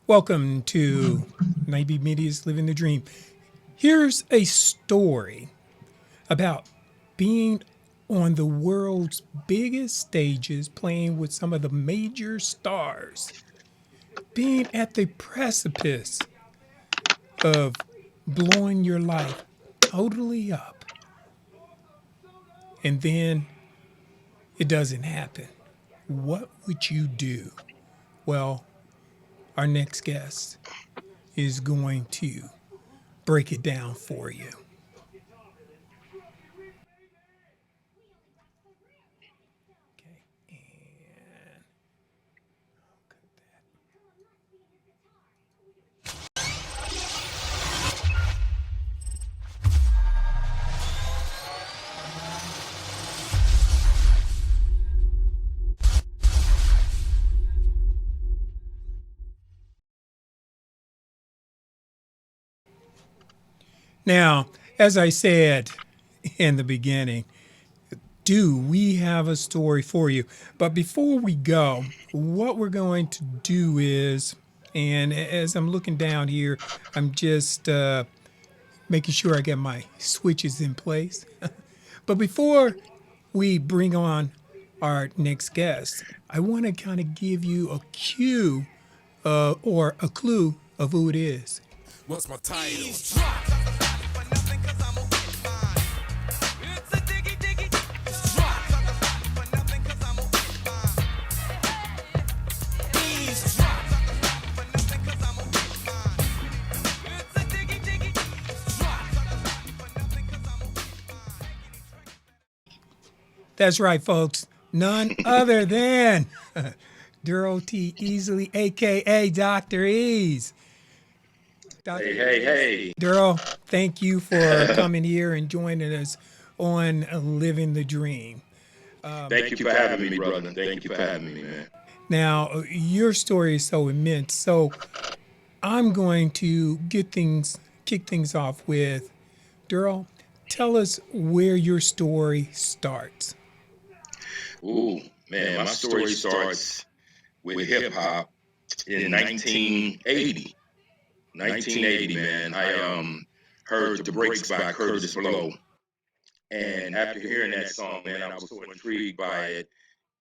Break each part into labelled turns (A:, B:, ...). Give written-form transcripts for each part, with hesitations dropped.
A: Welcome to Naive Media's Living the Dream. Here's a story about being on the world's biggest stages, playing with some of the major stars, being at the precipice of blowing your life totally up, and then it doesn't happen. What would you do? Well, our next guest is going to break it down for you. Okay. And now, as I said in the beginning, do we have a story for you? But before we go, what we're going to do is, and as I'm looking down here, I'm just making sure I get my switches in place. But before we bring on our next guest, I want to kind of give you a cue or a clue of who it is.
B: What's my title?
A: That's right, folks. None other than Duro T. Easily, aka Dr. Ease. Dr.
C: Hey.
A: Duro, thank you for coming here and joining us on Living the Dream.
C: Thank you for having me, brother. Thank you for having me, man.
A: Now, your story is so immense. So I'm going to kick things off with Duro. Tell us where your story starts.
C: Ooh, man, my story starts with hip hop in 1980. 1980, man. I heard The Breaks by Curtis Blow. And after hearing that song, man, I was so intrigued by it.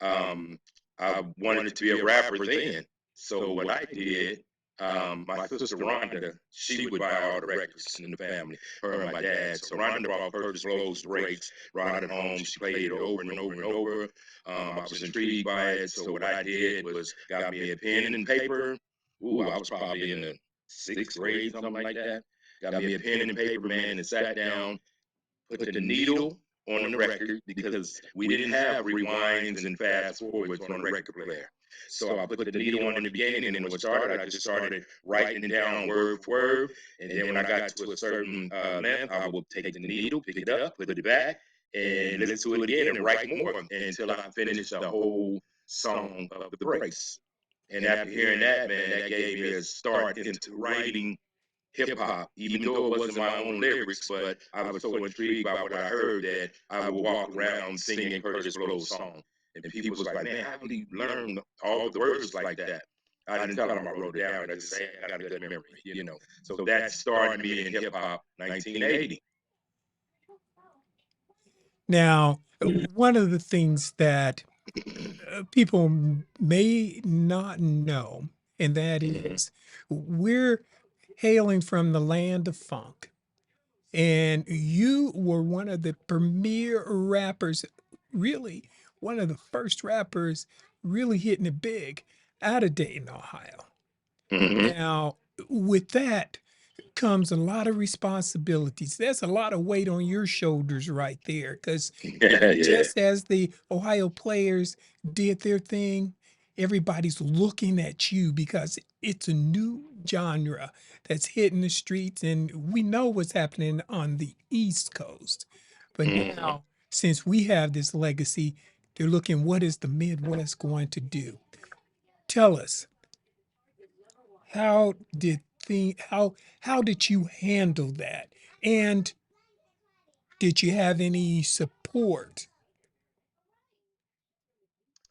C: I wanted to be a rapper then. So what I did, my sister Rhonda, she would buy all the records in the family, her and my dad. So Rhonda bought Curtis Blow's Breaks, brought it home. She played it over and over and over. I was intrigued by it. So what I did was got me a pen and paper. Ooh, I was probably in the sixth grade, something like that. Got me a pen and paper, man, and sat down, put the needle on the record because we didn't have rewinds and fast forwards on the record player. So I put the needle on in the beginning, and then when it started, I just started writing it down word for word. And then when I got to a certain length, I would take the needle, pick it up, put it back, and listen to it again and write more until I finished the whole song of The Breaks. And after hearing that, man, that gave me a start into writing hip hop, even though it wasn't my own lyrics, but I was so intrigued by what I heard that I would walk around singing Curtis Blow's song. And people was like, man, how did he learn all the words like that? I didn't tell them I wrote it down. I just say I got a good memory. So that started me in hip hop, 1980.
A: Now, one of the things that people may not know, and that is we're hailing from the land of funk. And you were one of the premier rappers, really one of the first rappers really hitting it big out of Dayton, Ohio.
C: Mm-hmm.
A: Now, with that comes a lot of responsibilities. There's a lot of weight on your shoulders right there because
C: Yeah.
A: just as the Ohio players did their thing, everybody's looking at you because it's a new genre that's hitting the streets, and we know what's happening on the East Coast. But
C: Mm-hmm.
A: now, since we have this legacy, they're looking, what is the Midwest going to do? Tell us, how did how did you handle that? And did you have any support?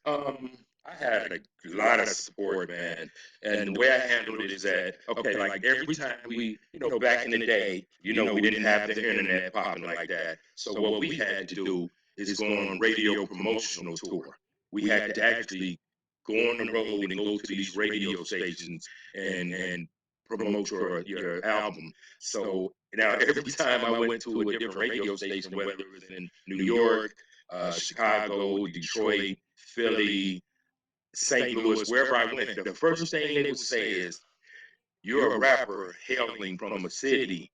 C: Um, I had a lot of support, man. And the way I handled it is that, okay, like every time back in the day, we didn't have the internet popping like that. So what we had to do is go on radio promotional tour. We had to actually go on the road and go to these radio stations and promote your album. So now every time I went to a different radio station, whether it was in New York, Chicago, Detroit, Philly, St. Louis, wherever I went, the first thing they would say is, "You're a rapper hailing from a city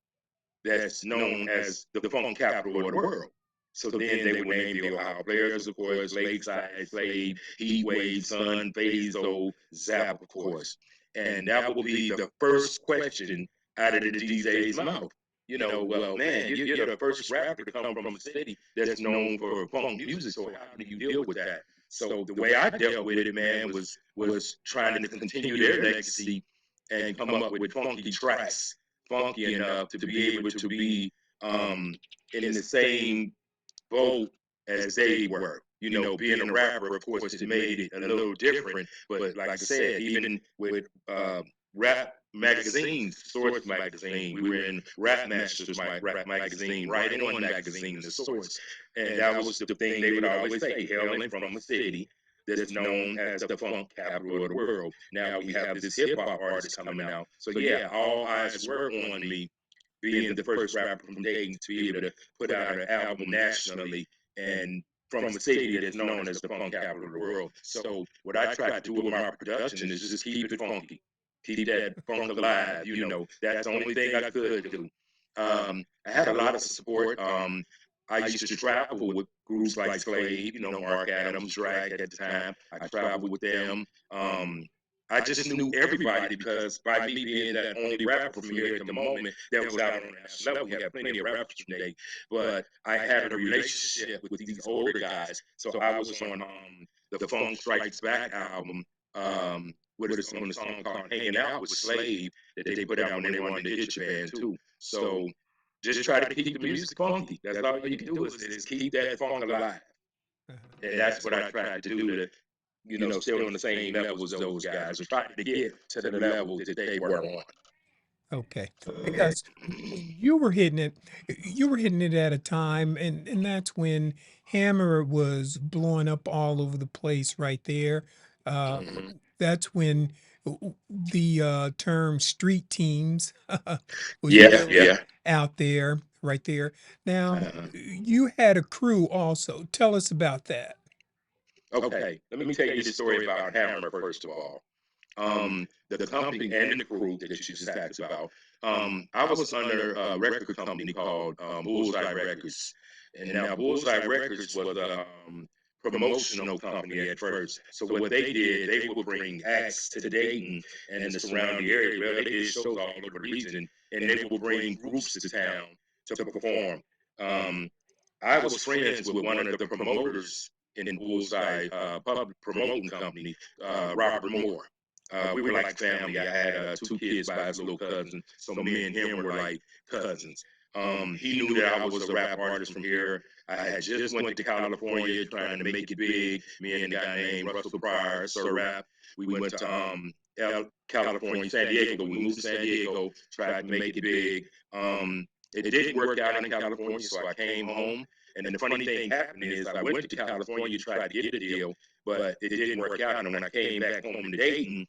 C: that's known as the funk capital of the world." So then they would name the Ohio Players, of course, Lakeside, Slade, Heat Wave, Sun, Fazo, Zap, of course. And that would be the first question out of the DJ's mouth. Well, man, you're the first rapper to come from a city that's known for funk music. So how do you deal with that? So the way I dealt with it, man, was trying to continue their legacy and come up with funky tracks, funky enough to be able to be um, in the same boat as they were. Being a rapper, of course, it made it a little different. But like I said, even with rap magazines, Source magazine, we were in Rap Masters, my rap magazine, Writing On magazine, the Source, and that was the thing they would always say: hailing from a city that's known as the funk capital of the world. Now we have this hip hop artist coming out, so yeah, all eyes were on me, being the first rapper from Dayton to be able to put out an album nationally and from a city that's known as the funk capital of the world. So what I try to do with my production is just keep it funky, keep that funk alive. That's the only thing I could do. I had a lot of support. I used to travel with groups like Slade, Mark Adams, Drag at the time. I traveled with them. I just knew everybody because by me being that only rapper from here at the moment that was out on the national level, we had plenty of rappers today, but I had a relationship with these older guys. So I was on the Funk Strikes Back album. What is on the song called "Hanging Out with Slave" that they put out when they wanted to hit your band too. So just try to keep the music funky. That's all you can do is keep that funk alive,
A: Uh-huh.
C: and that's what I tried to do to still on the same level as those guys, or try to get to the level that they were on.
A: Okay. Because when you were hitting it at a time, and that's when Hammer was blowing up all over the place right there. Uh,
C: Mm-hmm.
A: that's when the term street teams was
C: Yeah,
A: really
C: yeah.
A: out there, right there. Now,
C: Uh-huh.
A: you had a crew also. Tell us about that.
C: Okay, let me tell you this story about Hammer first of all. The company and the crew that you just asked about. I was under a record company called Bullseye Records, and now Bullseye Records was a promotional company at first. So what they did, they would bring acts to Dayton and the surrounding area. Well, they did shows all over the region, and they would bring groups to town to perform. Um, I was friends with one of the promoters in Bullseye Public Promoting Company, Robert Moore. We were like family. I had two kids by his little cousin, so me and him were like cousins. He knew that I was a rap artist from here. I had just went to California trying to make it big. Me and a guy named Russell Pryor, Sir Rap. We went to California, San Diego. We moved to San Diego, tried to make it big. It didn't work out in California, so I came home. And the funny thing happened is I went to California to try to get a deal, but it didn't work out. And when I came back home to Dayton,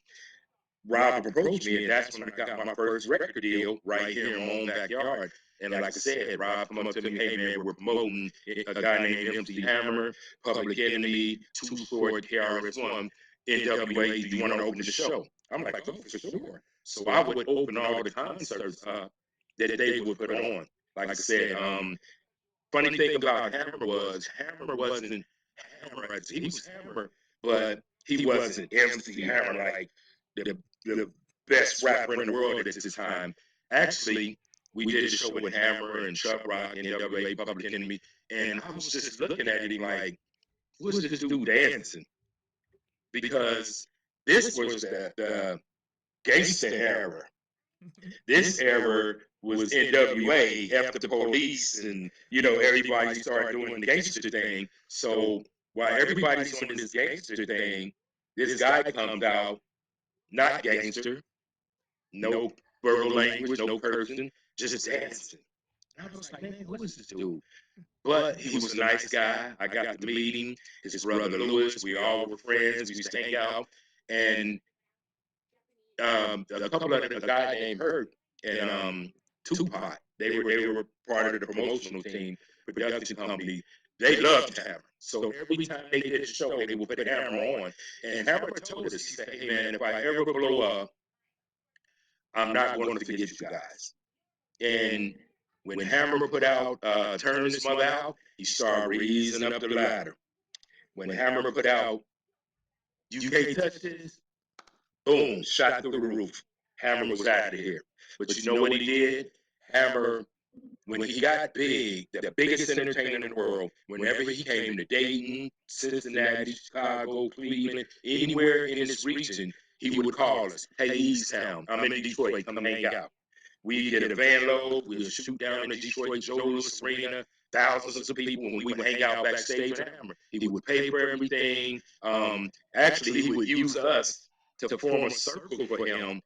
C: Rob approached me, and that's when I got my first record deal right here in my own backyard. And like I said, Rob come up to me, "Hey man, we're promoting a guy named MC Hammer, Public Enemy, Two Sword, KRS-One, NWA. Do you want to open the show?" I'm like, "Oh, for sure." So I would open all the concerts that they would put on. Like I said, funny thing about Hammer wasn't Hammer. He was Hammer, but he wasn't MC Hammer like the best rapper in the world at this time. Actually, we did a show with Hammer and Chuck Rock, NWA, Public Enemy, and I was just looking at him like, what's this dude dancing? Because this was the gangsta era. This era was NWA after the police, and everybody started doing the gangster thing. So while everybody's on this gangster thing, this guy comes out, not gangster, no verbal language, no cursing, just dancing. And I was like, man, who is this dude? But he was a nice guy. I got to meet him. His brother Lewis. We all were friends. We used to hang out. And a couple of a guy named Hurt and Tupac. They were part of the promotional team, production company. They loved Hammer. So every time they did a show, they would put Hammer on. And Hammer told us, he said, "Hey man, if I ever blow up, I'm not going to forget you guys." And when Hammer put out "Turn This Mother Out," he started raising up the ladder. When Hammer put out "You Can't Touch This," boom, shot through the roof. Hammer was out of here. But you know what he did? Hammer, when he got big, the biggest entertainer in the world, whenever he came to Dayton, Cincinnati, Chicago, Cleveland, anywhere in this region, he would call us, "Hey, East Town, I'm in Detroit, come hang out." We get a van load, we'll shoot down to Detroit, Joe Louis Arena, thousands of people, and we would hang out backstage with Hammer. He would pay for everything. Actually, he would use us to form a circle for him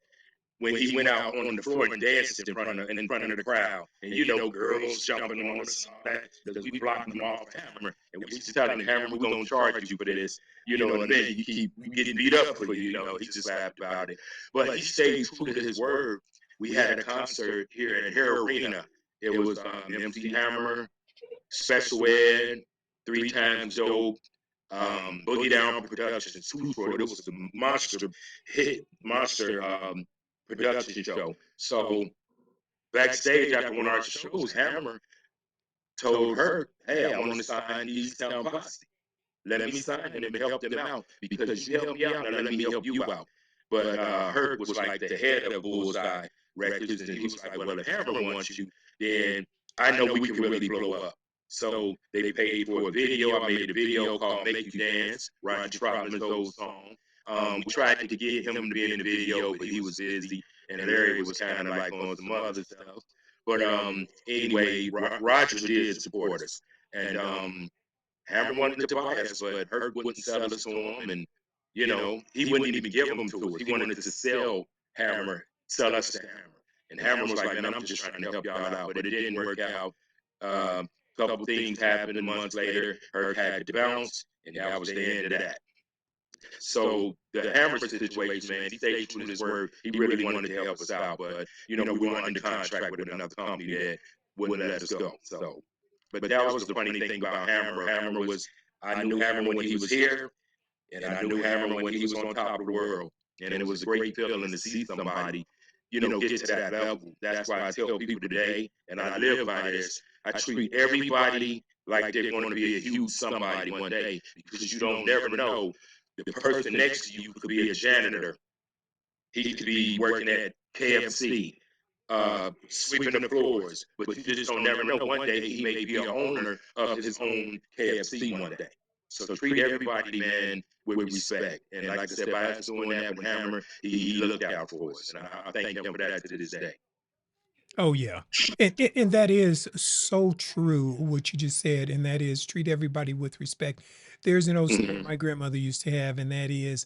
C: when he went out on the floor and danced in front of the crowd. And you know, girls jumping on us and all that, because we blocked them off Hammer. And we used to tell him, "Hammer, we're gonna charge you for this. You know, in a minute you keep getting beat up for you." He just laughed about it. But he stayed true to his word. We had a concert here at Hair Arena. It was MC Hammer, Special Ed, Three Times Dope, Boogie Down Productions, Two for it. It was the monster hit, monster production show. So backstage after one of our shows, Hammer told her, "Hey, I want to sign East Town Posse. Let me sign them and help them out because you helped me out. Now let me help you out." But Hurt was like the head of Bullseye Records, and he was like, "Well, if Hammer wants you, then I know we can really blow up." So they paid for a video. I made a video called "Make You Dance," Roger Troutman's old song. We tried to get him to be in the video, but he was busy, and Larry was kind of like on some other stuff. But anyway, Roger did support us, and Hammer wanted to buy us, but Herc wouldn't sell us to him, and he wouldn't even give them to us. He wanted to sell us to Hammer, and Hammer was like, "Man, I'm just trying to help y'all out," but it didn't work out. A couple things happened, and months later, Herc had to bounce, and that was the end of that. So the Hammer situation, man, he stayed true to his word. He really wanted to help us out, but we were under contract with another company that wouldn't let us go. So, but that was the funny thing about Hammer. I knew Hammer when he was here, and I knew Hammer when he was on top of the world. And it was a great feeling to see somebody, get to that level. That's why I tell people today, and I live by this. I treat everybody like they're going to be a huge somebody one day, because you don't never know. The person next to you could be a janitor. He could be working at KFC, sweeping the floors, but you just don't never know. One day he may be an owner of his own KFC one day. So treat everybody, man, with respect. And like I said, by us doing that with Hammer, he looked out for us. And I thank him for that to this day.
A: Oh yeah, and that is so true what you just said, and that is treat everybody with respect. There's an old saying
C: Mm-hmm.
A: my grandmother used to have, and that is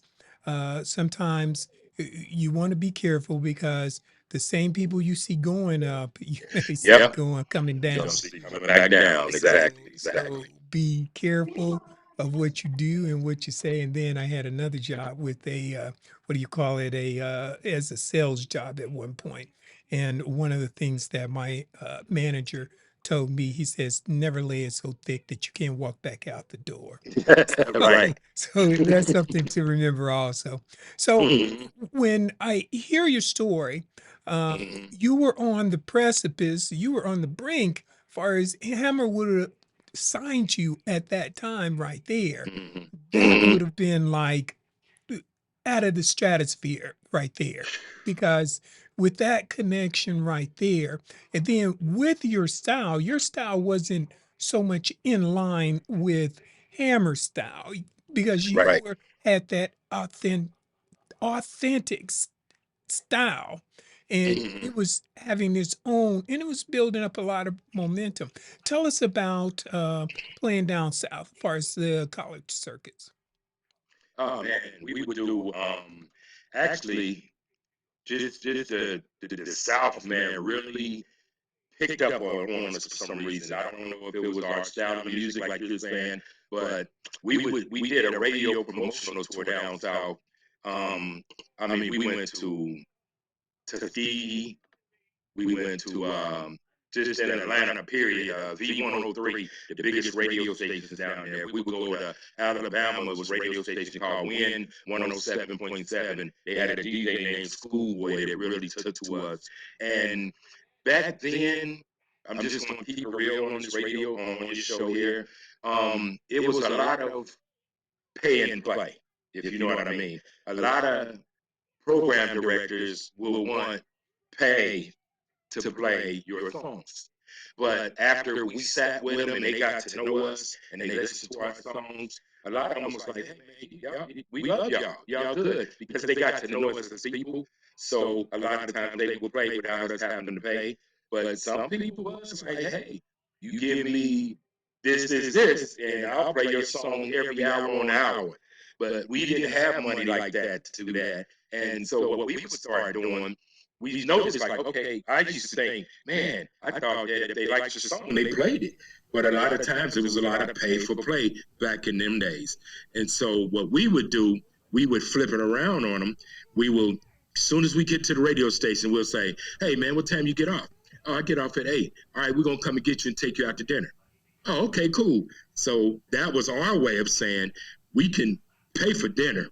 A: sometimes you want to be careful because the same people you see going up, you may see
C: Yep.
A: going coming
C: You're gonna
A: down.
C: see coming back down.
A: So
C: Exactly.
A: so
C: Exactly.
A: be careful of what you do and what you say. And then I had another job with a what do you call it? A as a sales job at one point. And one of the things that my manager told me, he says, never lay it so thick that you can't walk back out the door.
C: Right.
A: So that's something to remember also. So
C: Mm-hmm.
A: when I hear your story,
C: Mm-hmm.
A: you were on the precipice, you were on the brink, far as Hammer would have signed you at that time right there. That
C: Mm-hmm.
A: would have been like out of the stratosphere right there. Because with that connection right there, and then with your style wasn't so much in line with Hammer style because you
C: Right.
A: were at that authentic style, and
C: Mm-hmm.
A: it was having its own, and it was building up a lot of momentum. Tell us about playing down south as far as the college circuits.
C: Oh man, we would do actually just the South, man, really picked up on us for some reason. I don't know if it was our style of music, like you're saying, but we did a radio promotional tour down south. Um, I mean, we went to Tuskegee, we went to just in Atlanta, period. V103, the biggest radio stations down there. We would go to Alabama, was a radio station called Win 107.7. They had a DJ named Schoolboy that really took to us. And back then, I'm just going to keep it real on this radio, on your show here. It was a lot of pay and play, if you know what I mean. A lot of program directors will want pay to play your songs. But after we sat with them and they got to know us and they listened to our songs, a lot of them was like, "Hey man, y'all, we love y'all, y'all good," because they got to know us as people. So a lot of times they would play without us having to pay. But some people was like, "Hey, you give me this, and I'll play your song every hour on the hour." But we didn't have money like that to do that. And so what we would start doing, we noticed like, okay, I used to think, man, I thought that if they liked your song, they played it. But a lot of times it was a lot of pay for play back in them days. And so what we would do, we would flip it around on them. We will, as soon as we get to the radio station, we'll say, "Hey man, what time you get off?" "Oh, I get off at 8. All right, we're gonna come and get you and take you out to dinner." "Oh, okay, cool." So that was our way of saying we can pay for dinner,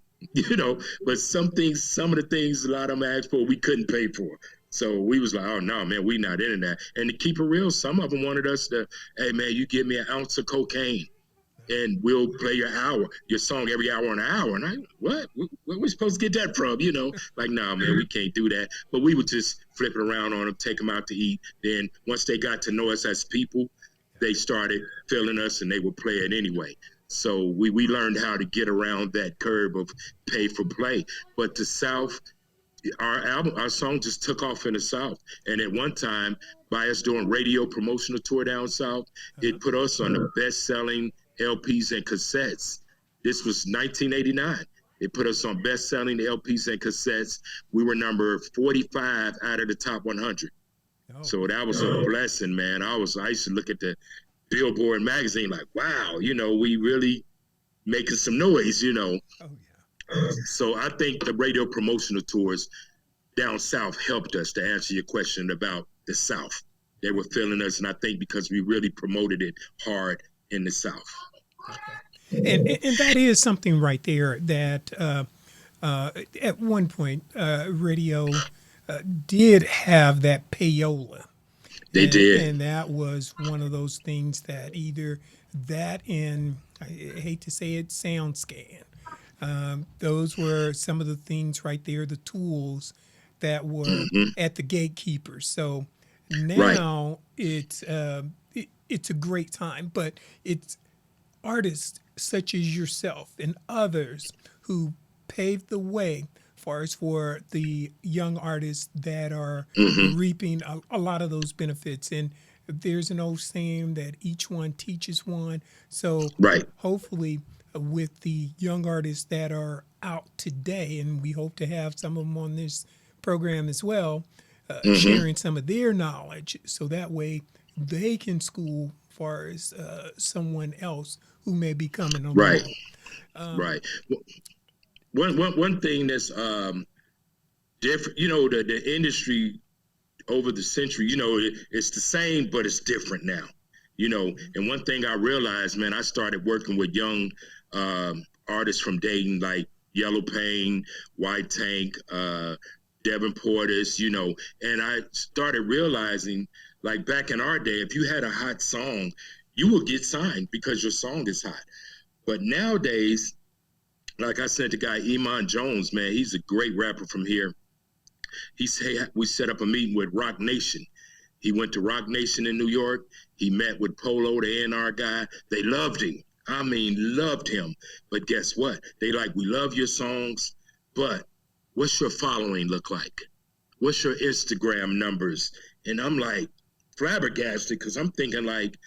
C: but some of the things a lot of them asked for, we couldn't pay for. So we was like, "Oh no, man, we not into that." And to keep it real, some of them wanted us to, "Hey man, you give me an ounce of cocaine and we'll play your song every hour on an hour." And I, what? Where we supposed to get that from? Like, "No, man, we can't do that." But we would just flip it around on them, take them out to eat. Then once they got to know us as people, they started feeling us and they would play it anyway. So we learned how to get around that curve of pay for play. But the South, our song just took off in the South. And at one time, by us doing radio promotional tour down South,
A: Uh-huh.
C: it put us on the best selling LPs and cassettes. This was 1989. It put us on best selling LPs and cassettes. We were number 45 out of the top 100.
A: Oh,
C: So that was a blessing, man. I used to look at the Billboard magazine like, wow, we really making some noise.
A: oh yeah.
C: So I think the radio promotional tours down south helped us, to answer your question about the South. They were
A: Right.
C: feeling us, and I think because we really promoted it hard in the South.
A: Okay. And that is something right there that at one point radio did have that payola.
C: They did.
A: And that was one of those things that either that and I hate to say it, sound scan. Those were some of the things right there, the tools that were
C: Hmm.
A: at the gatekeepers. So
C: Right.
A: now it's a great time, but it's artists such as yourself and others who paved the way far as for the young artists that are
C: Hmm.
A: reaping a lot of those benefits. And there's an old saying that each one teaches one. So
C: Right.
A: hopefully, with the young artists that are out today, and we hope to have some of them on this program as well,
C: Hmm.
A: sharing some of their knowledge so that way they can school far as someone else who may be coming
C: Right.
A: along.
C: Right. One thing that's different, the industry over the century, it's the same, but it's different now. And one thing I realized, man, I started working with young artists from Dayton, like Yellow Pain, White Tank, Devin Portis, and I started realizing, like back in our day, if you had a hot song, you would get signed because your song is hot. But nowadays, like I said, the guy Iman Jones, man, he's a great rapper from here. We set up a meeting with Rock Nation. He went to Rock Nation in New York. He met with Polo, the A&R guy. They loved him. I mean, loved him. But guess what? They like, "We love your songs, but what's your following look like? What's your Instagram numbers?" And I'm like flabbergasted because I'm thinking like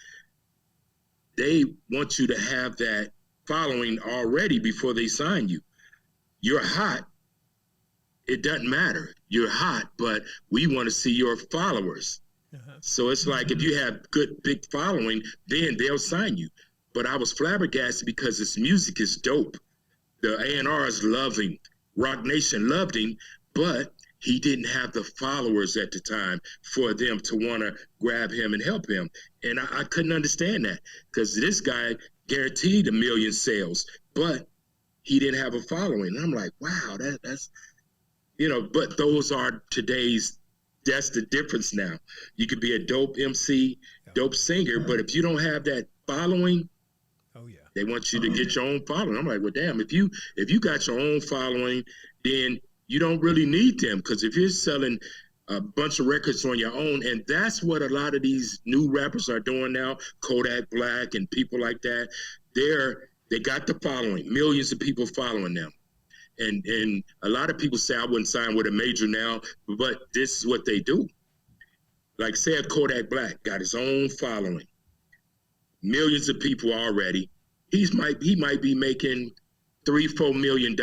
C: they want you to have that following already before they sign you. you're hot, it doesn't matter. You're hot, but we want to see your followers.
A: Uh-huh.
C: So it's like if you have good big following, then they'll sign you. But I was flabbergasted because his music is dope. The A&Rs loved him. Rock Nation loved him, but he didn't have the followers at the time for them to want to grab him and help him. And I couldn't understand that because this guy guaranteed a million sales, but he didn't have a following. And I'm like, wow, that's but those are today's, that's the difference now. You could be a dope MC,
A: Yeah.
C: dope singer, but if you don't have that following,
A: Oh yeah.
C: they want you to get your own following. I'm like, well, damn, if you got your own following, then you don't really need them. Because if you're selling a bunch of records on your own, and that's what a lot of these new rappers are doing now, Kodak Black and people like that, they got the following, millions of people following them. And a lot of people say I wouldn't sign with a major now, but this is what they do. Like say a Kodak Black got his own following, millions of people already. He might be making $3-4 million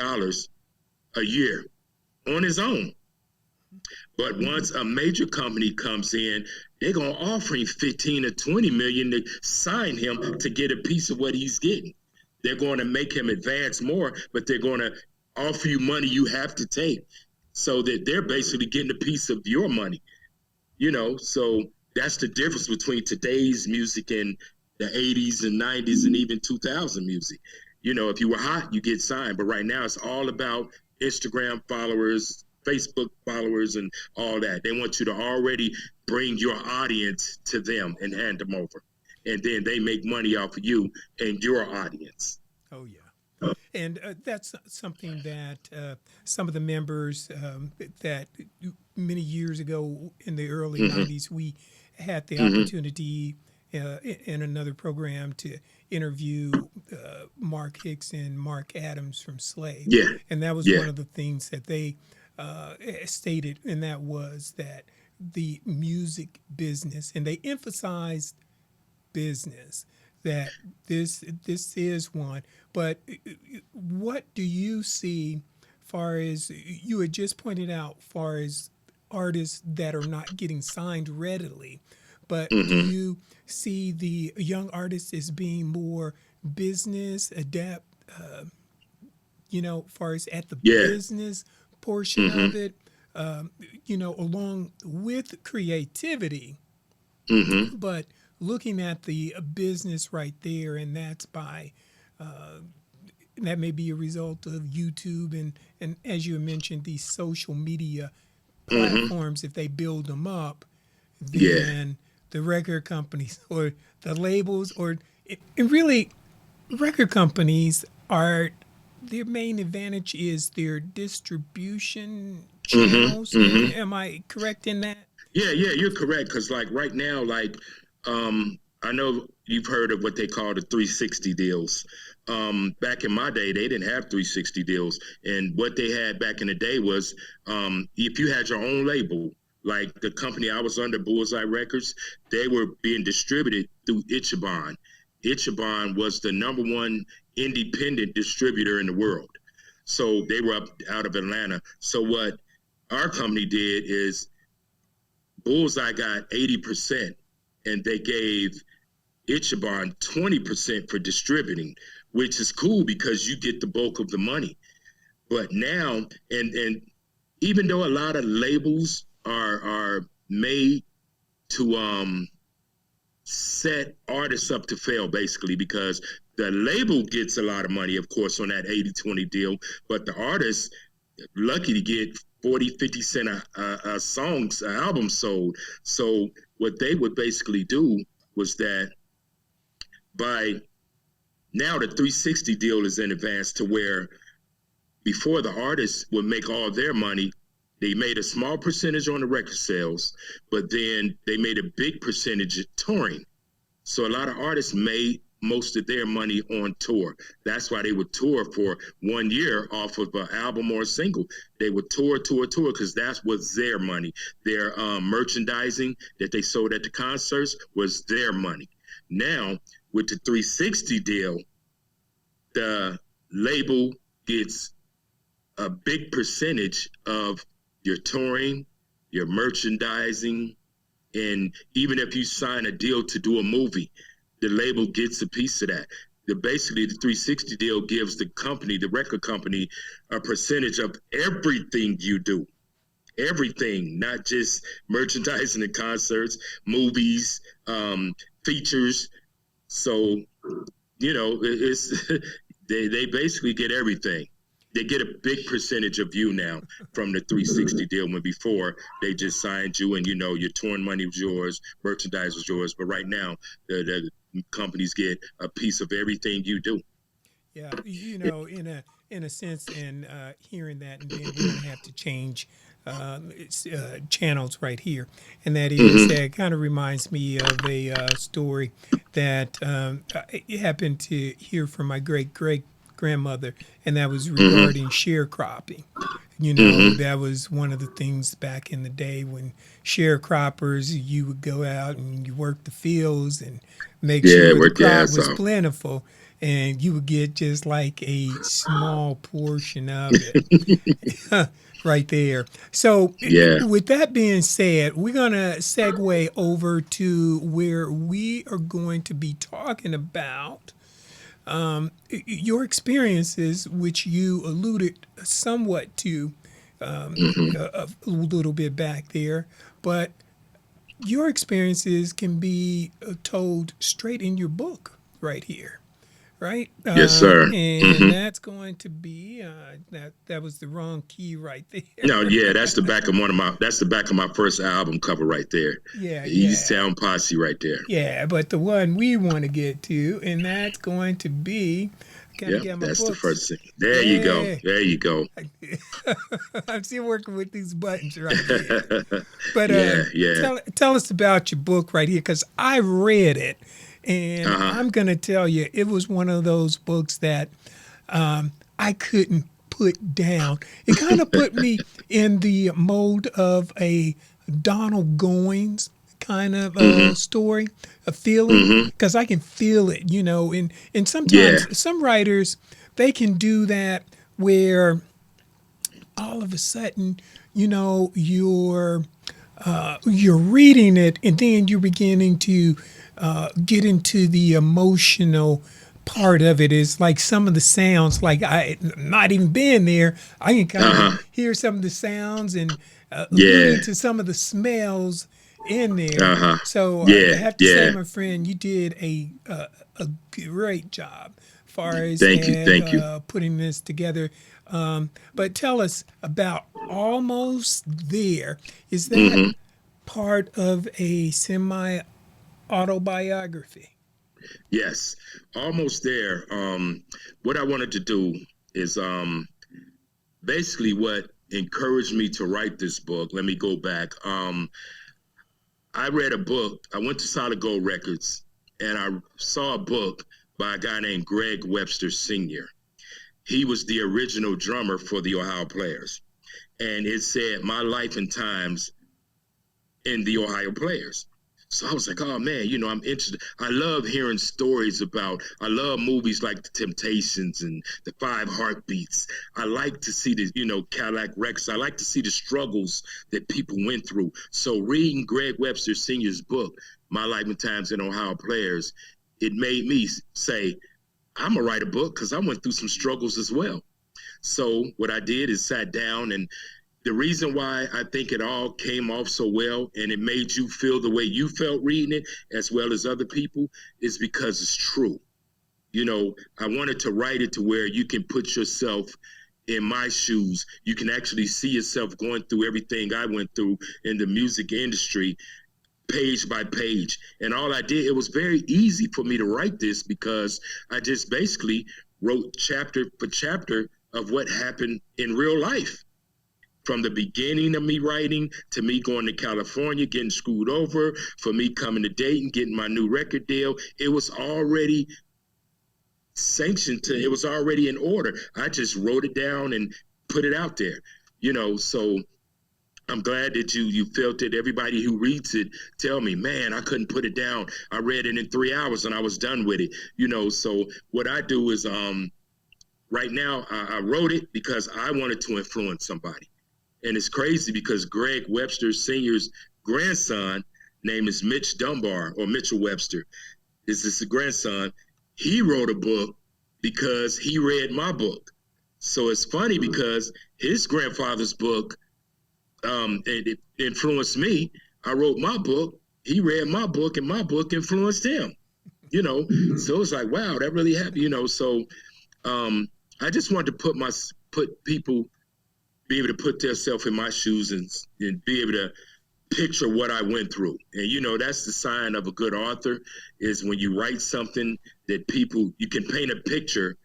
C: a year on his own. But once a major company comes in, they're gonna offer him 15 or 20 million to sign him to get a piece of what he's getting. They're going to make him advance more, but they're going to offer you money you have to take, so that they're basically getting a piece of your money. So that's the difference between today's music and the 80s and 90s and even 2000 music. If you were hot, you get signed, but right now it's all about Instagram followers, Facebook followers, and all that. They want you to already bring your audience to them and hand them over, and then they make money off of you and your audience.
A: Oh yeah. And that's something that some of the members that many years ago in the early
C: Mm-hmm.
A: 90s, we had the
C: Mm-hmm.
A: opportunity in another program to interview Mark Hicks and Mark Adams from Slave.
C: Yeah.
A: And that was
C: Yeah.
A: one of the things that they stated, and that was that the music business, and they emphasized business, that this is one. But what do you see, far as you had just pointed out, far as artists that are not getting signed readily, but do
C: Mm-hmm.
A: you see the young artists as being more business adept, far as at the
C: Yeah.
A: business portion
C: Mm-hmm.
A: of it, along with creativity,
C: Mm-hmm.
A: but looking at the business right there, and that's by that may be a result of YouTube and as you mentioned, these social media
C: Mm-hmm.
A: platforms. If they build them up,
C: Yeah.
A: then the record companies or the labels, or and really record companies are, their main advantage is their distribution
C: Mm-hmm.
A: channels.
C: Mm-hmm.
A: Am I correct in that?
C: Yeah, yeah, you're correct. Because like right now, I know you've heard of what they call the 360 deals. Back in my day, they didn't have 360 deals, and what they had back in the day was if you had your own label, like the company I was under, Bullseye Records, they were being distributed through Ichiban. Ichiban was the number one independent distributor in the world, so they were up out of Atlanta. So what our company did is Bullseye got 80%, and they gave Ichiban 20% for distributing, which is cool because you get the bulk of the money. But now, and even though a lot of labels are made to set artists up to fail, basically, because the label gets a lot of money, of course, on that 80-20 deal, but the artist lucky to get 40, 50 cent a songs, an album sold. So what they would basically do was that by now the 360 deal is in advance, to where before the artists would make all their money, they made a small percentage on the record sales, but then they made a big percentage touring. So a lot of artists made most of their money on tour. That's why they would tour for 1 year off of an album or a single. They would tour, because that was their money. Their merchandising that they sold at the concerts was their money. Now, with the 360 deal, the label gets a big percentage of your touring, your merchandising, and even if you sign a deal to do a movie, the label gets a piece of that. Basically, the 360 deal gives the company, the record company, a percentage of everything you do. Everything, not just merchandising and concerts, movies, features. So it's they basically get everything. They get a big percentage of you now from the 360 deal. When before they just signed you, and your touring money was yours, merchandise was yours. But right now, the companies get a piece of everything you do.
A: Yeah, in a sense, and hearing that, and then we're going to have to change channels right here, and that is
C: Mm-hmm.
A: that kind of reminds me of a story that I happened to hear from my great great grandmother, and that was
C: Mm-hmm.
A: regarding sharecropping.
C: Mm-hmm.
A: That was one of the things back in the day when sharecroppers, you would go out and you work the fields and make
C: Yeah,
A: sure the
C: work your
A: crop
C: ass
A: was
C: off.
A: plentiful, and you would get just like a small portion of it right there. So,
C: Yeah.
A: with that being said, we're going to segue over to where we are going to be talking about your experiences, which you alluded somewhat to
C: Mm-hmm.
A: a little bit back there, but your experiences can be told straight in your book right here, right?
C: Yes, sir.
A: And
C: Mm-hmm.
A: that's going to be that was the wrong key right
C: No,
A: there.
C: yeah, that's the back of that's the back of my first album cover right there.
A: Yeah,
C: The Easy
A: yeah,
C: Sound Posse right there.
A: yeah. But the one we want to get to, and that's going to be, I gotta
C: Yep,
A: get my
C: that's the
A: books.
C: first thing. There you go.
A: Yeah,
C: There you go.
A: I'm still working with these buttons right here. But
C: Yeah, yeah.
A: tell us about your book right here, because I read it, and
C: Uh-huh.
A: I'm gonna tell you, it was one of those books that I couldn't put down. It kind of put me in the mold of a Donald Goins kind of
C: Mm-hmm.
A: story, a feeling,
C: Mm-hmm.
A: because I can feel it, and
C: Yeah.
A: sometimes some writers, they can do that where all of a sudden, you're reading it, and then you're beginning to get into the emotional part of it. Is like some of the sounds, like I not even being there, I can kind of
C: Uh-huh.
A: hear some of the sounds and alluding
C: Yeah.
A: to some of the smells in there.
C: Uh-huh.
A: So I
C: Yeah.
A: have to say,
C: Yeah.
A: my friend, you did a great job far as
C: Thank you. Thank you.
A: putting this together. But tell us about Almost There. Is that
C: Mm-hmm.
A: part of a semi autobiography?
C: Yes. Almost there. What I wanted to do is basically what encouraged me to write this book. Let me go back. I read a book. I went to Solid Gold Records and I saw a book by a guy named Greg Webster Sr. He was the original drummer for the Ohio Players. And it said My Life and Times in the Ohio Players. So I was like, oh man, I'm interested. I love hearing stories about, I love movies like The Temptations and The Five Heartbeats. I like to see the, Cadillac Rex. I like to see the struggles that people went through. So reading Greg Webster Sr.'s book, My Life and Times in Ohio Players, it made me say, I'm gonna write a book because I went through some struggles as well. So what I did is sat down, and the reason why I think it all came off so well and it made you feel the way you felt reading it, as well as other people, is because it's true. I wanted to write it to where you can put yourself in my shoes. You can actually see yourself going through everything I went through in the music industry, page by page. And all I did, it was very easy for me to write this because I just basically wrote chapter for chapter of what happened in real life, from the beginning of me writing to me going to California, getting screwed over, for me coming to Dayton, getting my new record deal. It was already sanctioned it was already in order. I just wrote it down and put it out there, so I'm glad that you felt it. Everybody who reads it tell me, man, I couldn't put it down. I read it in 3 hours and I was done with it. So what I do is right now, I wrote it because I wanted to influence somebody. And it's crazy because Greg Webster Sr.'s grandson, name is Mitch Dunbar or Mitchell Webster, is his grandson. He wrote a book because he read my book. So it's funny because his grandfather's book it influenced me. I wrote my book. He read my book, and my book influenced him. You know, so it's like, wow, that really happened. You know, so um, I just wanted to put people be able to put themselves in my shoes and be able to picture what I went through. And you know, that's the sign of a good author is when you write something that people you can paint a picture.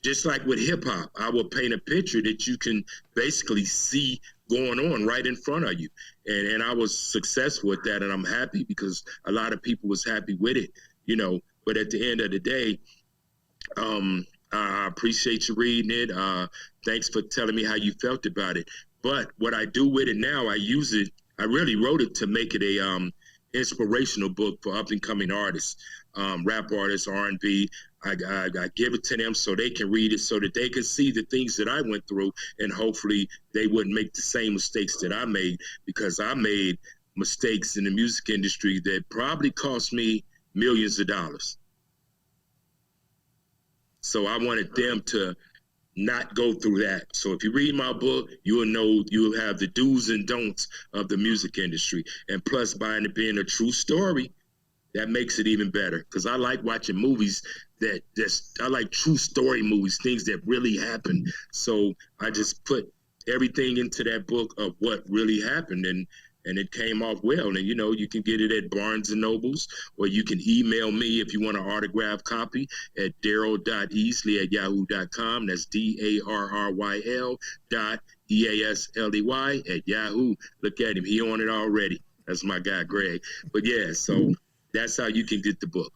C: Just like with hip hop, I will paint a picture that you can basically see going on right in front of you. And I was successful at that, and I'm happy because a lot of people was happy with it, you know. But at the end of the day, I appreciate you reading it. Thanks for telling me how you felt about it. But what I do with it now, I use it. I really wrote it to make it a inspirational book for up and coming artists, rap artists, R&B. I give it to them so they can read it, so that they can see the things that I went through, and hopefully they wouldn't make the same mistakes that I made, because I made mistakes in the music industry that probably cost me millions of dollars. So I wanted them to not go through that. So if you read my book, you will know, you will have the do's and don'ts of the music industry. And plus, by it being a true story, that makes it even better. Because I like watching movies I like true story movies, things that really happened. So I just put everything into that book of what really happened, and it came off well. And you know, you can get it at Barnes and Nobles, or you can email me if you want an autographed copy at daryl.easley@yahoo.com. That's DARRYL dot EASLEY at Yahoo. Look at him, he on it already. That's my guy Greg. But yeah, so that's how you can get the book.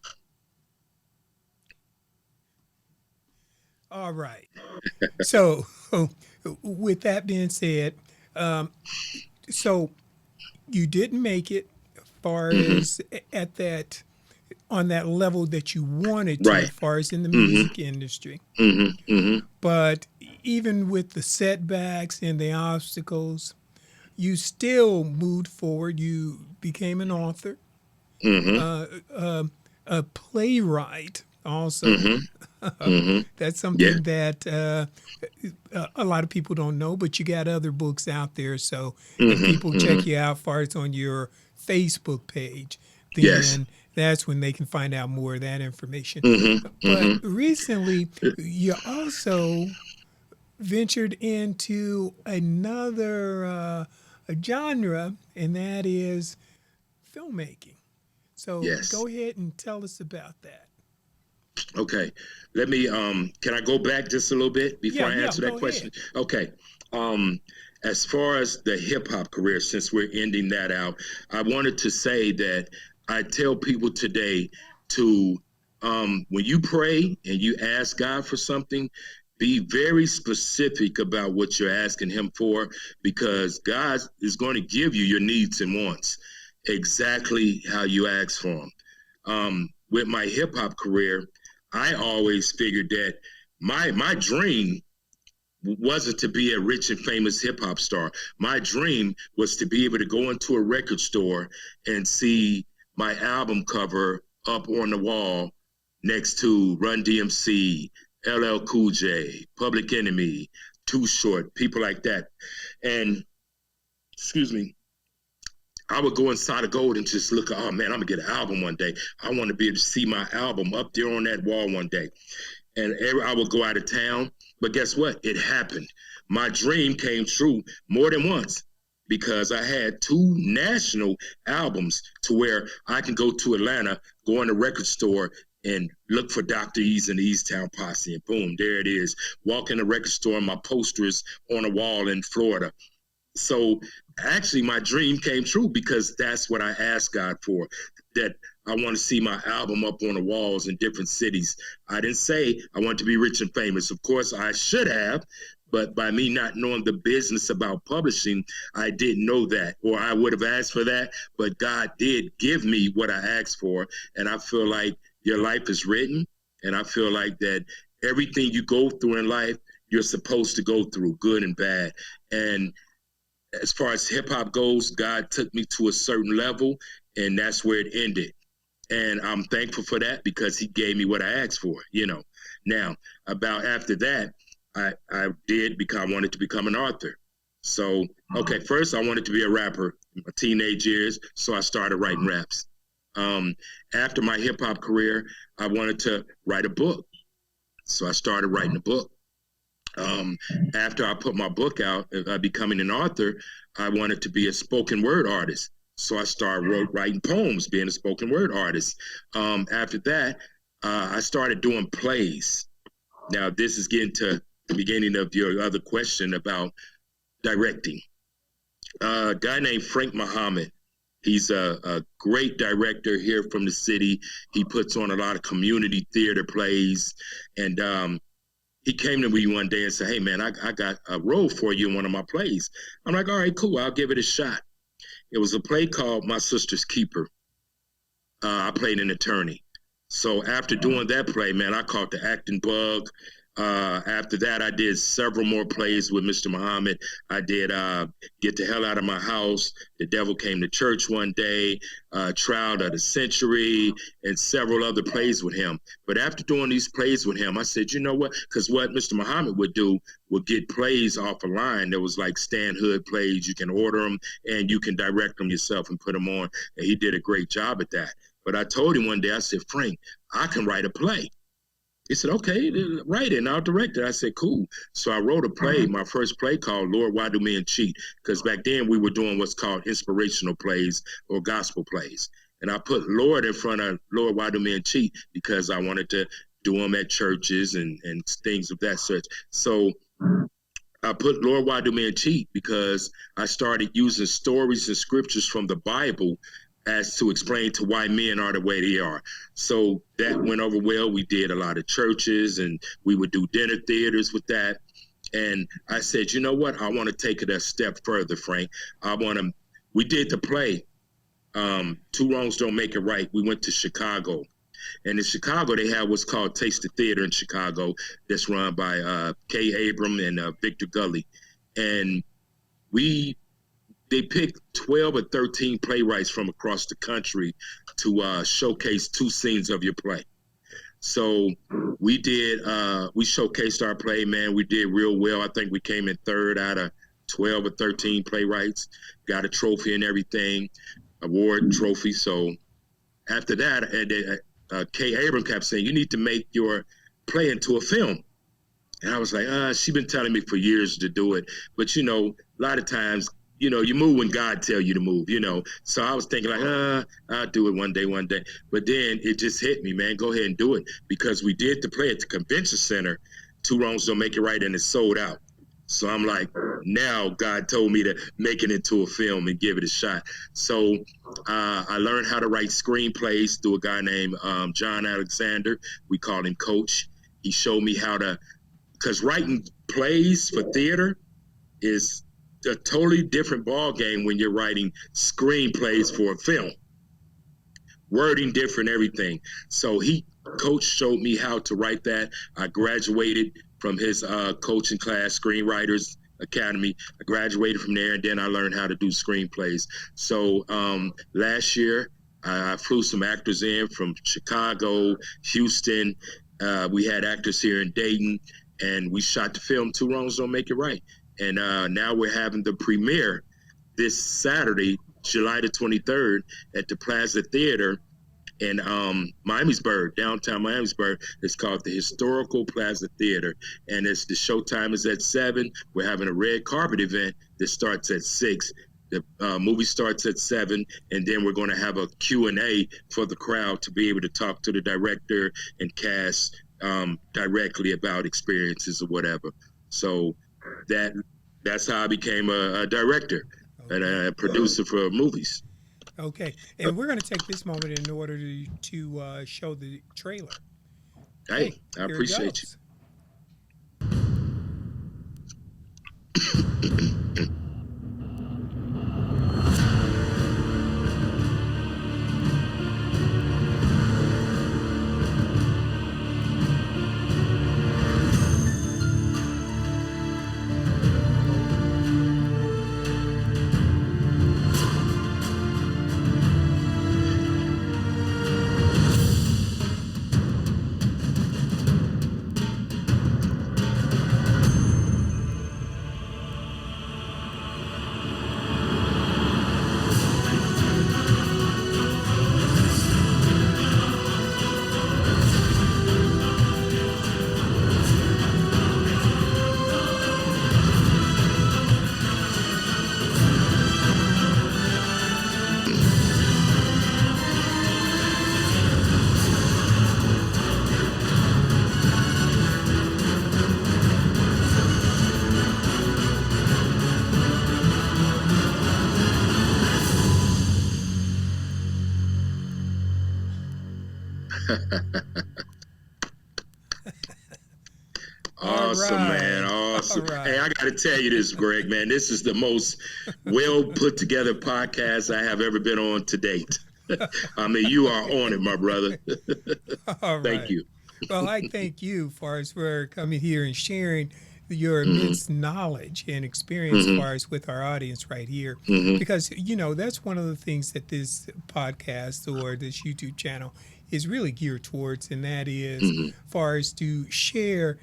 A: All right. So, with that being said, so you didn't make it far
C: Mm-hmm.
A: as at that on that level that you wanted to,
C: Right.
A: far as in the
C: Mm-hmm.
A: music industry.
C: Mm-hmm. Mm-hmm.
A: But even with the setbacks and the obstacles, you still moved forward. You became an author,
C: Mm-hmm.
A: a playwright, also.
C: Mm-hmm. Mm-hmm.
A: That's
C: Yeah.
A: something that a lot of people don't know, but you got other books out there. So if
C: Mm-hmm.
A: people
C: Mm-hmm.
A: check you out, far as on your Facebook page,
C: Yes.
A: then that's when they can find out more of that information.
C: Mm-hmm.
A: But
C: Mm-hmm.
A: recently, you also ventured into another a genre, and that is filmmaking. So
C: Yes.
A: go ahead and tell us about that.
C: Okay. Let me can I go back just a little bit before
A: Yeah,
C: I
A: yeah,
C: answer that
A: go ahead.
C: question? Okay. Um as far as the hip hop career, since we're ending that out, I wanted to say that I tell people today to when you pray and you ask God for something, be very specific about what you're asking him for, because God is going to give you your needs and wants exactly how you ask for them. With my hip hop career, I always figured that my dream wasn't to be a rich and famous hip hop star. My dream was to be able to go into a record store and see my album cover up on the wall next to Run DMC, LL Cool J, Public Enemy, Too Short, people like that. And excuse me, I would go inside of Gold and just look, oh man, I'm gonna get an album one day. I want to be able to see my album up there on that wall one day. And I would go out of town. But guess what? It happened. My dream came true more than once, because I had two national albums to where I can go to Atlanta, go in the record store, and look for Dr. Ease and the East Town Posse, and boom, there it is. Walk in the record store, and my poster is on a wall in Florida. So actually, my dream came true because that's what I asked God for. That I want to see my album up on the walls in different cities. I didn't say I want to be rich and famous. Of course, I should have, but by me not knowing the business about publishing, I didn't know that, or I would have asked for that. But God did give me what I asked for, and I feel like your life is written, and I feel like that Everything you go through in life, you're supposed to go through, good and bad. And as far as hip hop goes, God took me to a certain level, and that's where it ended. And I'm thankful for that because He gave me what I asked for. Now, about after that, I did because I wanted to become an author. So, okay, first I wanted to be a rapper in my teenage years, so I started writing raps. Um, After my hip hop career, I wanted to write a book, so I started writing a book. Um, After I put my book out, becoming an author, I wanted to be a spoken word artist. So I started writing poems, being a spoken word artist. After that, I started doing plays. Now, this is getting to the beginning of your other question about directing. A guy named Frank Muhammad. He's a great director here from the city. He puts on a lot of community theater plays, and he came to me one day and said, "Hey, man, I got a role for you in one of my plays." I'm like, "All right, cool. I'll give it a shot." It was a play called My Sister's Keeper. I played an attorney. So after doing that play, man, I caught the acting bug. After that, I did several more plays with Mr. Muhammad. I did Get the Hell Out of My House, The Devil Came to Church One Day, Trial of the Century, and several other plays with him. But after doing these plays with him, I said, you know what? Because what Mr. Muhammad would do would get plays off a line. There was like Stan Hood plays. You can order them and you can direct them yourself and put them on. And he did a great job at that. But I told him one day, I said, Frank, I can write a play. He said, okay, write it and I'll direct it. I said, cool. So I wrote a play, my first play called Lord, Why Do Men Cheat? Because back then we were doing what's called inspirational plays or gospel plays. And I put Lord in front of Lord, Why Do Men Cheat? Because I wanted to do them at churches and things of that such. So I put Lord, Why Do Men Cheat? Because I started using stories and scriptures from the Bible as to explain to why men are the way they are. So that went over well. We did a lot of churches and we would do dinner theaters with that. And I said, you know what? I want to take it a step further, Frank. We did the play, Two Wrongs Don't Make It Right. We went to Chicago. And in Chicago, they have what's called Taste the Theater in Chicago that's run by Kay Abram and Victor Gully. And we they picked 12 or 13 playwrights from across the country to showcase two scenes of your play. So we showcased our play, man. We did real well. I think we came in third out of 12 or 13 playwrights, got a trophy and everything, award trophy. So after that, Kay Abram kept saying, you need to make your play into a film. And I was like, she's been telling me for years to do it. But, a lot of times, you move when God tell you to move. So I was thinking like, I'll do it one day. But then it just hit me, man, go ahead and do it. Because we did the play at the convention center, Two Wrongs Don't Make It Right, and it sold out. So I'm like, now God told me to make it into a film and give it a shot. So I learned how to write screenplays through a guy named John Alexander. We call him Coach. He showed me how to, because writing plays for theater is a totally different ball game when you're writing screenplays for a film. Wording different, everything. So Coach showed me how to write that. I graduated from his coaching class, Screenwriters Academy. I graduated from there, and then I learned how to do screenplays. So last year, I flew some actors in from Chicago, Houston. We had actors here in Dayton, and we shot the film Two Wrongs Don't Make It Right. And now we're having the premiere this Saturday, July the 23rd, at the Plaza Theater in Miamisburg, downtown Miamisburg. It's called the Historical Plaza Theater, and the showtime is at 7. We're having a red carpet event that starts at 6. The movie starts at 7, and then we're going to have a Q&A for the crowd to be able to talk to the director and cast directly about experiences or whatever. So that's how I became a director and a producer for movies.
A: Okay. And we're going to take this moment in order to show the trailer.
C: Hey,
A: Okay,
C: I
A: here it
C: appreciate you.
A: goes. All
C: Awesome, man.
A: right. All
C: Awesome. Hey, I
A: right.
C: got to tell you this, Greg, man. This is the most well put together podcast I have ever been on to date. I mean, you are on it, my brother.
A: All
C: Thank
A: right.
C: you.
A: Well, I thank you, far as for coming here and sharing your
C: Hmm.
A: immense knowledge and experience,
C: Hmm.
A: far as with our audience right here,
C: Hmm.
A: because that's one of the things that this podcast or this YouTube channel is really geared towards, and that is,
C: Hmm.
A: far as to share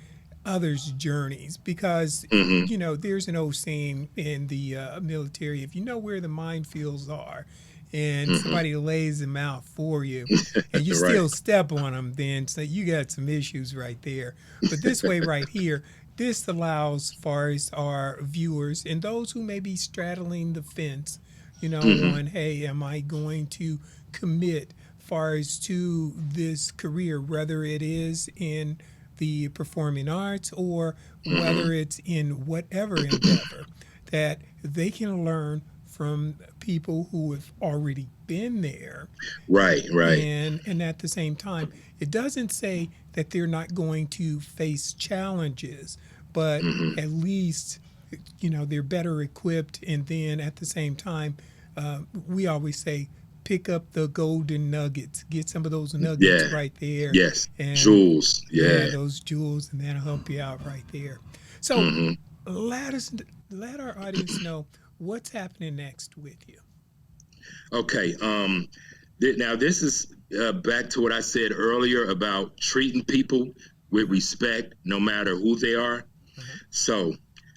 A: others' journeys, because
C: Hmm.
A: there's an old saying in the military: if you know where the minefields are, and
C: Hmm.
A: somebody lays them out for you, and you
C: Right.
A: still step on them, then so you got some issues right there. But this way, right here, this allows, far as our viewers and those who may be straddling the fence,
C: Hmm.
A: on, hey, am I going to commit, far as to this career, whether it is in the performing arts or
C: Hmm.
A: whether it's in whatever endeavor, that they can learn from people who have already been there.
C: Right. Right.
A: And at the same time, it doesn't say that they're not going to face challenges, but
C: Hmm.
A: at least they're better equipped. And then at the same time, we always say, pick up the golden nuggets, get some of those nuggets
C: Yeah.
A: right there,
C: Yes.
A: and
C: Jules.
A: yeah,
C: Yeah.
A: those jewels, and that'll help you out right there. So
C: Hmm.
A: let us let our audience know what's happening next with you.
C: Okay. Now this is back to what I said earlier about treating people with
A: Uh-huh,
C: respect, no matter who they are.
A: uh-huh.
C: So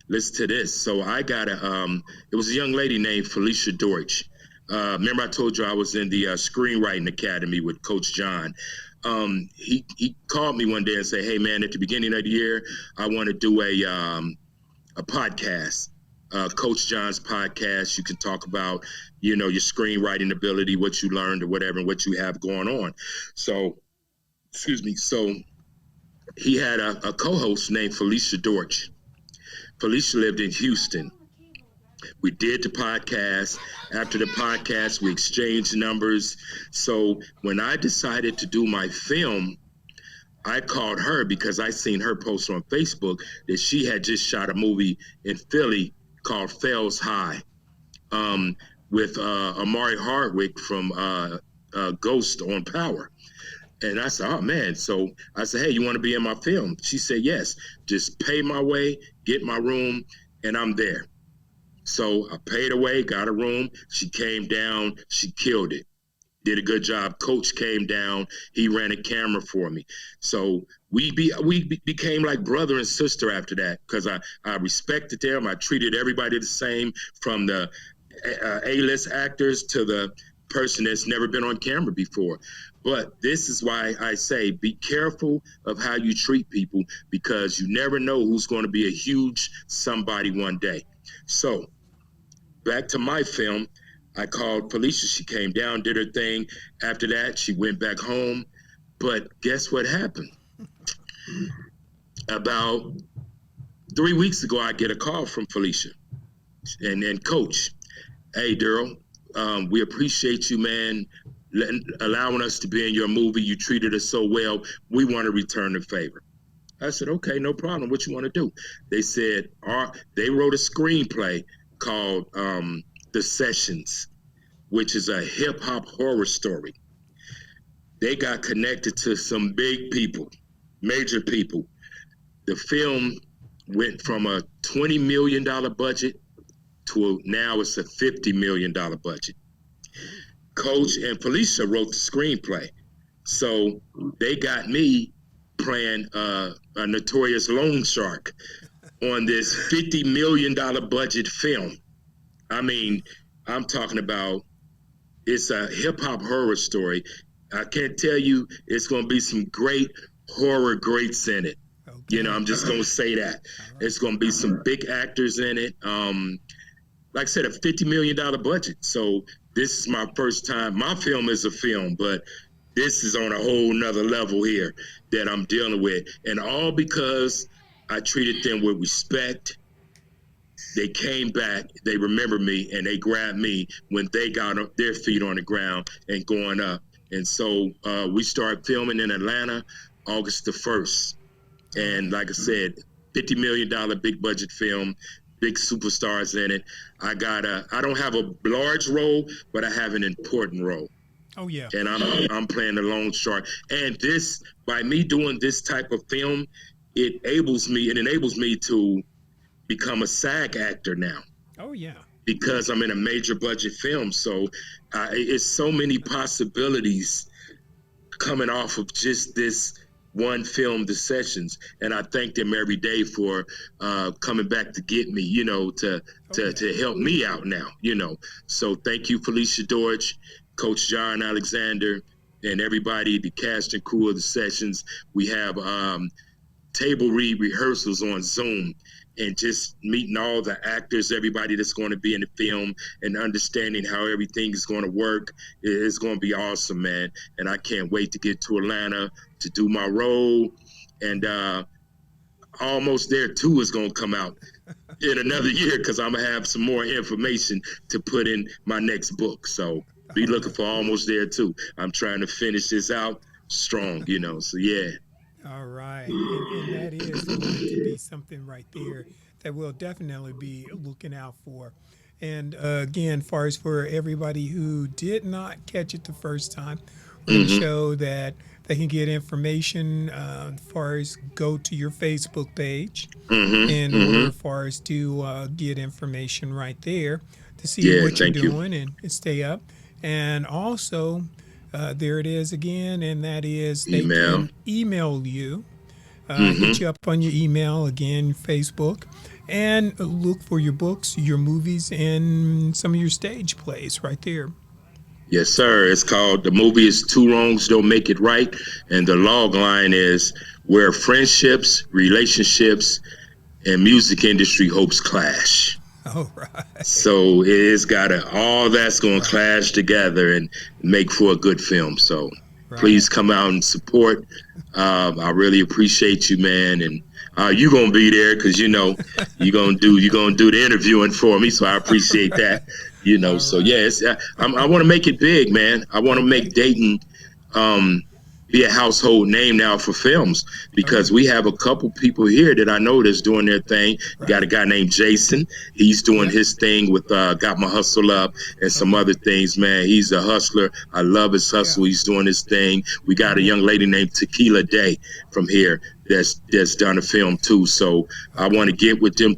C: listen to this. So I got it was a young lady named Felicia Deutsch. Remember I told you I was in the screenwriting academy with Coach John. He called me one day and said, "Hey man, at the beginning of the year, I want to do a podcast, Coach John's podcast. You can talk about, your screenwriting ability, what you learned or whatever, and what you have going on." So, excuse me. So he had a co-host named Felicia Dorch. Felicia lived in Houston. We did the podcast. After the podcast, we exchanged numbers. So when I decided to do my film, I called her because I seen her post on Facebook that she had just shot a movie in Philly called Fells High, um, with Amari Hardwick from Ghost on Power. And I said, "Oh man!" So I said, "Hey, you want to be in my film?" She said, "Yes. Just pay my way, get my room, and I'm there." So I paid her way, got a room. She came down, she killed it, did a good job. Coach came down, he ran a camera for me. So became like brother and sister after that because I respected them. I treated everybody the same, from the A-list actors to the person that's never been on camera before. But this is why I say be careful of how you treat people, because you never know who's going to be a huge somebody one day. So back to my film, I called Felicia. She came down, did her thing. After that, she went back home. But guess what happened? About 3 weeks ago, I get a call from Felicia and Coach. "Hey, Daryl, we appreciate you, man, allowing us to be in your movie. You treated us so well. We want to return the favor." I said, "Okay, no problem. What you want to do?" They said, they wrote a screenplay called The Sessions, which is a hip hop horror story. They got connected to some big people, major people. The film went from a $20 million budget to now it's a $50 million budget.
A: Ooh.
C: Coach and Felicia wrote the screenplay. So they got me playing a notorious loan shark on this $50 million budget film. I mean, I'm talking about, it's a hip hop horror story. I can't tell you, it's going to be some great horror greats in it.
A: Okay.
C: I'm just going to say that.
A: All right.
C: It's going to be some big actors in it. Like I said, a $50 million budget. So this is my first time. My film is a film, but this is on a whole nother level here that I'm dealing with. And all because I treated them with respect. They came back, they remembered me, and they grabbed me when they got their feet on the ground and going up. And so we start filming in Atlanta August the 1st.
A: All
C: And
A: right.
C: like I said, $50 million big budget film, big superstars in it. I don't have a large role, but I have an important role.
A: Oh yeah.
C: And I'm playing the lone shark. And this, by me doing this type of film, it enables me to become a SAG actor now
A: Oh yeah.
C: because I'm in a major budget film. So it's so many possibilities coming off of just this one film, the sessions. And I thank them every day for coming back to get me, to
A: Oh
C: to
A: yeah.
C: to help me out now. So thank you, Felicia Deutsch, Coach John Alexander, and everybody, the cast and crew of the sessions. We have table read rehearsals on Zoom, and just meeting all the actors, everybody that's going to be in the film, and understanding how everything is going to work. It's going to be awesome, man. And I can't wait to get to Atlanta to do my role. And Almost There Too is going to come out in another year because I'm going to have some more information to put in my next book. So be
A: All
C: looking
A: right.
C: for Almost There Too. I'm trying to finish this out strong. So yeah.
A: All right. And that is going to be something right there that we'll definitely be looking out for. And again, far as for everybody who did not catch it the first time, we're going to
C: Mm-hmm.
A: show that they can get information as far as go to your Facebook page
C: Mm-hmm.
A: in
C: Mm-hmm.
A: order for us to get information right there to see
C: Yeah,
A: what you're
C: thank you.
A: doing and stay up. And also, there it is again, and that is they
C: Email.
A: can email you, hit
C: Mm-hmm.
A: you up on your email again, Facebook, and look for your books, your movies, and some of your stage plays right there.
C: Yes, sir. It's called, the movie is Two Wrongs Don't Make It Right. And the log line is where friendships, relationships, and music industry hopes clash.
A: All right.
C: So it's got all that's going to
A: Right.
C: clash together and make for a good film. So please
A: Right.
C: come out and support. I really appreciate you, man, and you gonna be there because you gonna do the interviewing for me. So I appreciate that.
A: All
C: So
A: right.
C: yeah, I want to make it big, man. I want to
A: Okay.
C: make Dayton um, be a household name now for films
A: Oh yeah.
C: because we have a couple people here that I know that's doing their thing. You got a
A: Right.
C: guy named Jason. He's doing
A: Yep.
C: his thing with Got My Hustle Up and
A: Oh
C: some
A: yeah.
C: other things, man. He's a hustler. I love his
A: Yeah.
C: hustle. He's doing his thing. We got a
A: Mm-hmm.
C: young lady named Tequila Day from here that's done a film too. So I
A: Okay.
C: want to get with them,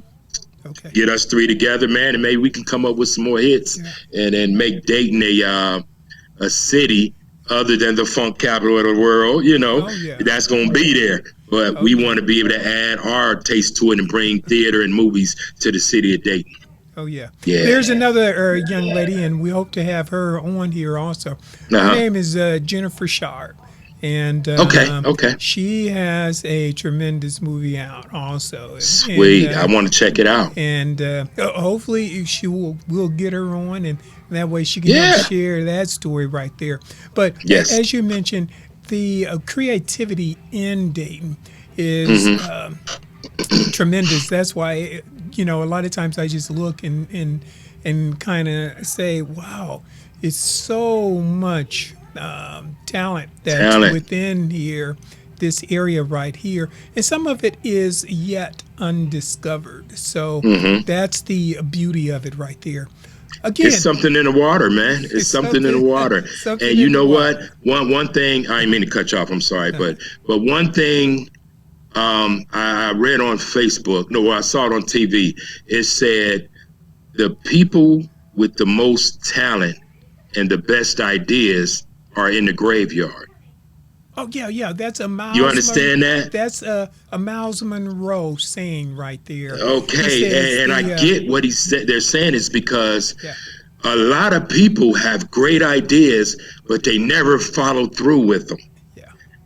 A: Okay.
C: get us three together, man, and maybe we can come up with some more hits
A: Yeah.
C: and then make Dayton a city other than the funk capital of the world,
A: Oh yeah.
C: that's going to be there. But
A: Oh
C: we
A: yeah.
C: want to be able to add our taste to it and bring theater and movies to the city of Dayton.
A: Oh yeah.
C: Yeah.
A: There's another young lady, and we hope to have her on here also. Her
C: Uh-huh.
A: name is Jennifer Sharp, and
C: Okay. Okay.
A: she has a tremendous movie out also. And
C: Sweet. I want to check it out.
A: hopefully she will get her on, and that way she can help
C: Yeah.
A: share that story right there. But
C: Yes.
A: as you mentioned, the creativity in Dayton is
C: Mm-hmm.
A: tremendous. That's why a lot of times I just look and kind of say, "Wow, it's so much talent that's
C: Talent.
A: within here." This area right here, and some of it is yet undiscovered. So
C: Mm-hmm.
A: that's the beauty of it right there.
C: It's
A: Again,
C: something in the water, man. It's
A: it's
C: something in the
A: something
C: water. And
A: something
C: you
A: in the
C: know what?
A: water.
C: One thing, I didn't mean to cut you off, I'm sorry, but one thing I read on Facebook, no, I saw it on TV. It said the people with the most talent and the best ideas are in the graveyard.
A: Oh yeah, yeah. That's a
C: You
A: Miles Mon-
C: understand that?
A: That's a Miles Monroe saying right there. He
C: Okay,
A: says
C: and I
A: the
C: get what he said. They're saying is because
A: yeah,
C: a lot of people have great ideas, but they never follow through with them.
A: yeah.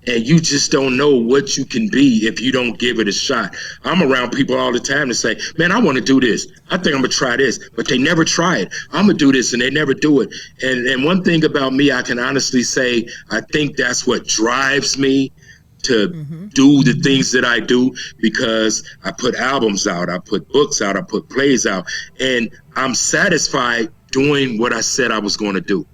C: And you just don't know what you can be if you don't give it a shot. I'm around people all the time to say, man, I want to do this. I think I'm going to try this, but they never try it. I'm going to do this and they never do it. And one thing about me, I can honestly say, I think that's what drives me to
A: Mm-hmm.
C: do the things that I do because I put albums out, I put books out, I put plays out, and I'm satisfied doing what I said I was going to do.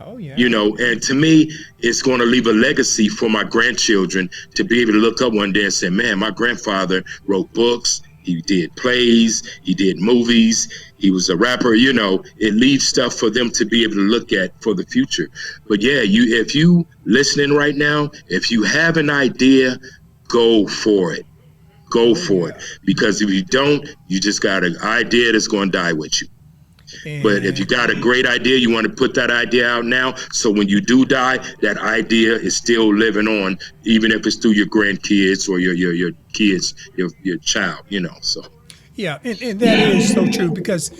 A: Oh, yeah.
C: You know, and to me, it's going to leave a legacy for my grandchildren to be able to look up one day and say, man, my grandfather wrote books, he did plays, he did movies, he was a rapper. You know, it leaves stuff for them to be able to look at for the future. But yeah, if you listening right now, if you have an idea, go for it. Go
A: Oh,
C: for it.
A: yeah.
C: Because if you don't, you just got an idea that's going to die with you. But if you
A: And
C: got a great idea, you want to put that idea out now. So when you do die, that idea is still living on, even if it's through your grandkids or your kids, your child, you know. So
A: yeah, and that is so true because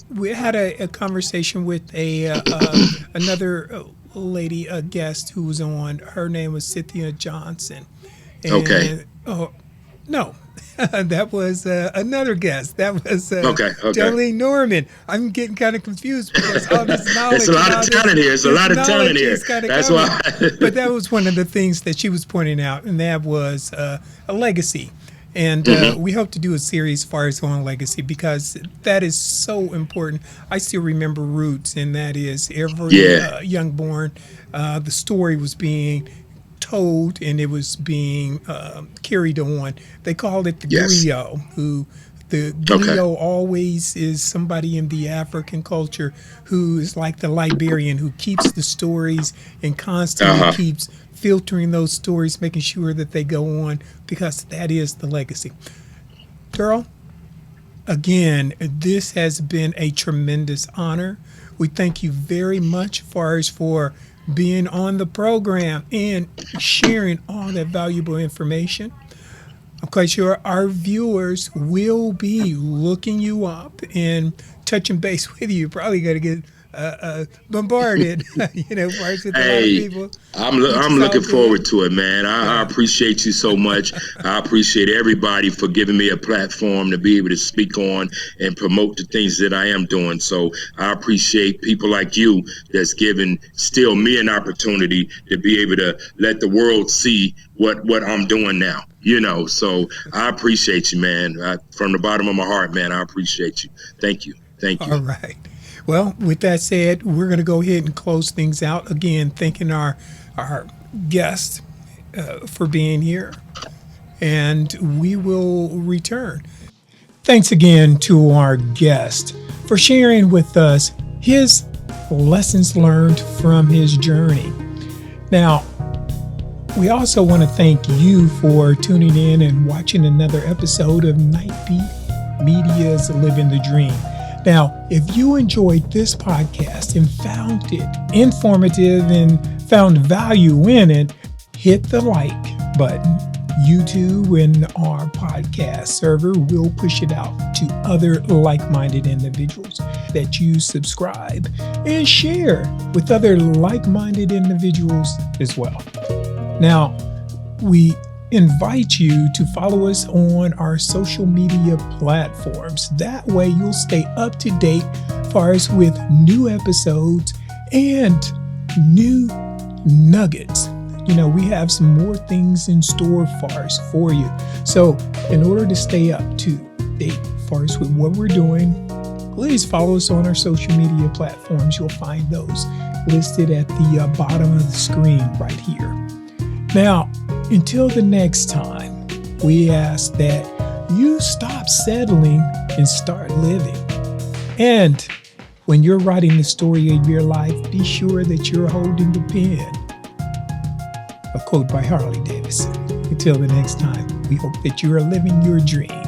A: we had a conversation with another lady, a guest who was on. Her name was Cynthia Johnson,
C: okay.
A: and no, that was another guest. That was
C: Okay.
A: Darlene Norman. I'm getting kind of confused because all this
C: It's a
A: knowledge and
C: lot of
A: all
C: talent here. It's a
A: this
C: lot of talent
A: knowledge
C: here.
A: is kind of
C: That's
A: coming.
C: why.
A: But that was one of the things that she was pointing out, and that was a legacy. And
C: Hmm.
A: we hope to do a series as far as on legacy because that is so important. I still remember Roots, and that is every
C: Yeah.
A: young born, the story was being told and it was being carried on. They called it the
C: Yes.
A: griot, who the
C: Okay.
A: griot always is somebody in the African culture who is like the librarian who keeps the stories and
C: Uh
A: constantly
C: huh.
A: keeps filtering those stories, making sure that they go on because that is the legacy. Girl, again, this has been a tremendous honor. We thank you very much, Fars, for being on the program and sharing all that valuable information. I'm quite sure our viewers will be looking you up and touching base with you. You're probably going to get bombarded, Fars, with a lot of
C: Hey,
A: people, which
C: I'm
A: is all
C: looking
A: good.
C: forward to it, man. I
A: Yeah.
C: appreciate you so much. I appreciate everybody for giving me a platform to be able to speak on and promote the things that I am doing. So I appreciate people like you that's giving still me an opportunity to be able to let the world see what I'm doing now. You know, so I appreciate you, man. From the bottom of my heart, man, I appreciate you. Thank you. Thank you.
A: All right. Well, with that said, we're going to go ahead and close things out. Again, thanking our guest for being here, and we will return. Thanks again to our guest for sharing with us his lessons learned from his journey. Now, we also want to thank you for tuning in and watching another episode of Nightbeat Media's Living the Dream. Now, if you enjoyed this podcast and found it informative and found value in it, hit the like button. YouTube and our podcast server will push it out to other like-minded individuals that you subscribe and share with other like-minded individuals as well. Now, we invite you to follow us on our social media platforms. That way you'll stay up to date as far as with new episodes and new nuggets. We have some more things in store for you. So in order to stay up to date far as with what we're doing, please follow us on our social media platforms. You'll find those listed at the bottom of the screen right here. Now, until the next time, we ask that you stop settling and start living. And when you're writing the story of your life, be sure that you're holding the pen. A quote by Harley Davidson. Until the next time, we hope that you are living your dream.